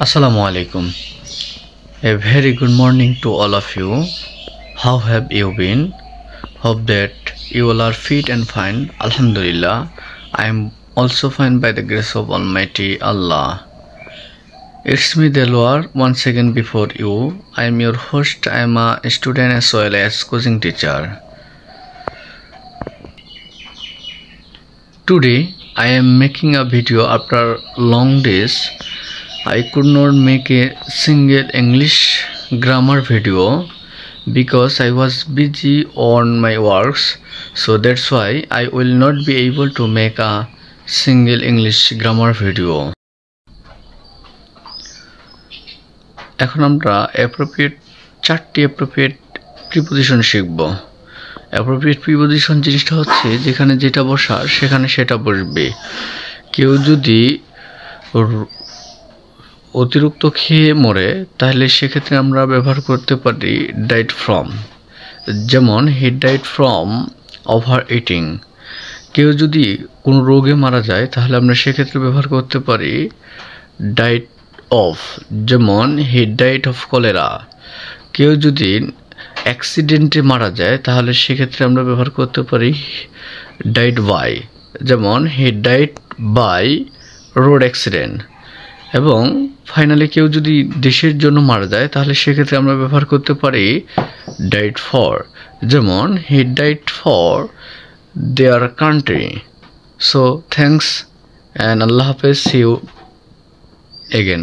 Assalamu alaikum. A very good morning to all of you. How have you been? Hope that you all are fit and fine. Alhamdulillah. I am also fine by the grace of Almighty Allah. It's me Delwar once again before you. I am your host. I am a student as well as coaching teacher. Today I am making a video after long days. I could not make a single English grammar video because I was busy on my works, so that's why I will not be able to make a single English grammar video. এখন আমরা চারটি appropriate preposition শিখব। Appropriate preposition জিনিসটা হচ্ছে যেখানে যেটা বসার সেখানে সেটা বসবে। কেউ যদি অতিরিক্ত খেয়ে মরে তাহলে সেক্ষেত্রে আমরা ব্যবহার করতে পারি ডাইড ফ্রম, যেমন he died from over eating. কেউ যদি কোনো রোগে মারা যায় তাহলে আমরা সেক্ষেত্রে ব্যবহার করতে পারি ডাইড অফ, যেমন হি ডাইড অফ কলেরা। কেউ যদি অ্যাক্সিডেন্টে মারা যায় তাহলে সেক্ষেত্রে আমরা ব্যবহার করতে পারি ডাইড বাই, যেমন he died by road accident. এবং ফাইনালি কেউ যদি দেশের জন্য মারা যায় তাহলে সেক্ষেত্রে আমরা ব্যবহার করতে পারি ডাইড ফর, যেমন he died for their country. So thanks and আল্লাহ হাফেজ, সি ইউ এগেন।